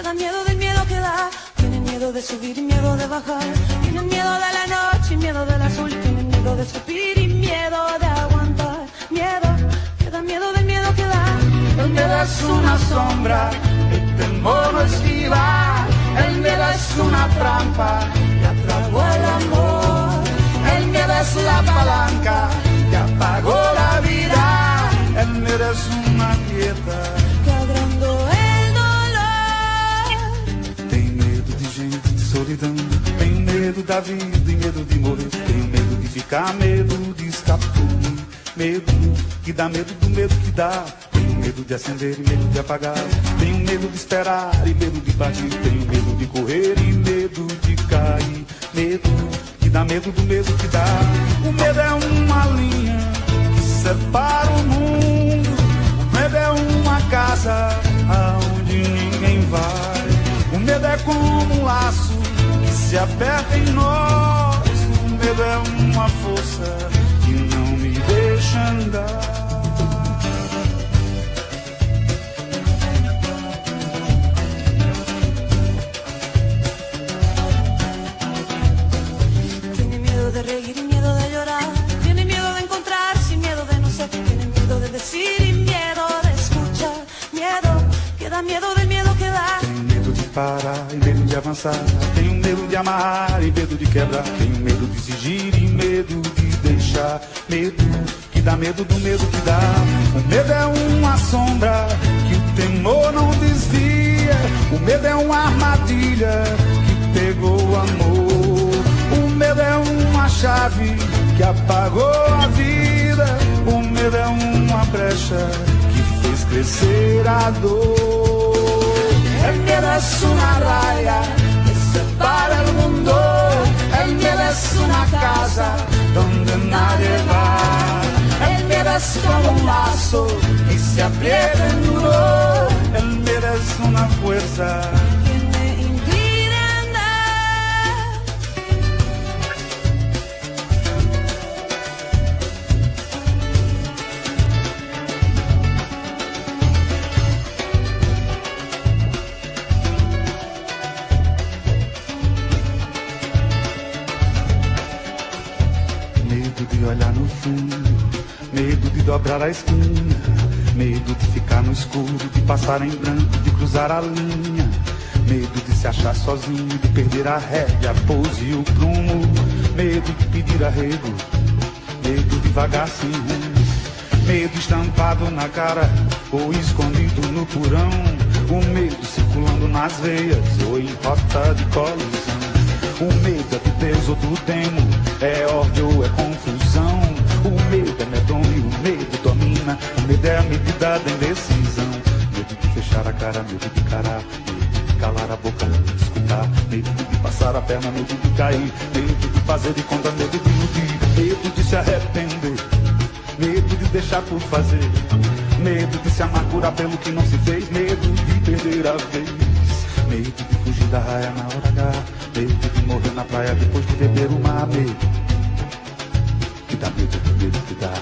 da miedo del miedo que da. Tienen miedo de subir y miedo de bajar. Tienen miedo de la noche y miedo del azul. Tienen miedo de subir y miedo de aguantar. Miedo, que da miedo del miedo que da. El miedo es una sombra, el temor no esquiva. El miedo es una trampa que atrapó el amor. El miedo es la palanca que apagó la vida. El miedo es una quieta que agrandó el dolor. Tenho medo de gente, de solidão. Tenho medo da vida e medo de morrer. Tenho medo de ficar, medo de escapar. Medo que dá medo do medo que dá. Tenho medo de acender e medo de apagar. Tenho medo de esperar e medo de partir. Tenho medo de correr e medo de cair. Medo que dá medo do medo que dá. O medo é uma linha que separa o mundo. O medo é uma casa aonde ninguém vai. O medo é como um laço que se aperta em nós. O medo é uma força que não me deixa andar. De reír y miedo de llorar. Tiene miedo de encontrarse y miedo de no ser. Tiene miedo de decir y miedo de escuchar. Miedo que da miedo del miedo que da. Tenho medo de parar e medo de avançar. Tenho medo de amarrar e medo de quebrar. Tenho medo de exigir e medo de deixar. Medo que dá medo do medo que dá. O medo é uma sombra que o temor não desvia. O medo é uma armadilha que pegou o amor. O medo é uma chave que apagou a vida. O medo é uma brecha que fez crescer a dor. El miedo es una raya que separa el mundo. El miedo es una casa donde nadie va. El miedo es como un lazo que se aprieta en duro. El miedo es una fuerza de olhar no fundo, medo de dobrar a esquina, medo de ficar no escuro, de passar em branco, de cruzar a linha, medo de se achar sozinho, de perder a rédea, a pose e o prumo, medo de pedir arrego, medo de vagar sem rumo, medo estampado na cara ou escondido no porão, o medo circulando nas veias ou em rota de colisão. O medo é do Deus ou do demo, é ódio ou é confusão. O medo é medonho, o medo domina. O medo é a medida da indecisão. Medo de fechar a cara, medo de encarar. Medo de calar a boca, medo de escutar. Medo de passar a perna, medo de cair. Medo de fazer de conta, medo de iludir. Medo de se arrepender, medo de deixar por fazer. Medo de se amargurar pelo que não se fez. Medo de perder a vez. Medo de fugir da raia na hora H. Medo de morrer na praia depois de beber o mar. Medo que dá medo do medo que dá.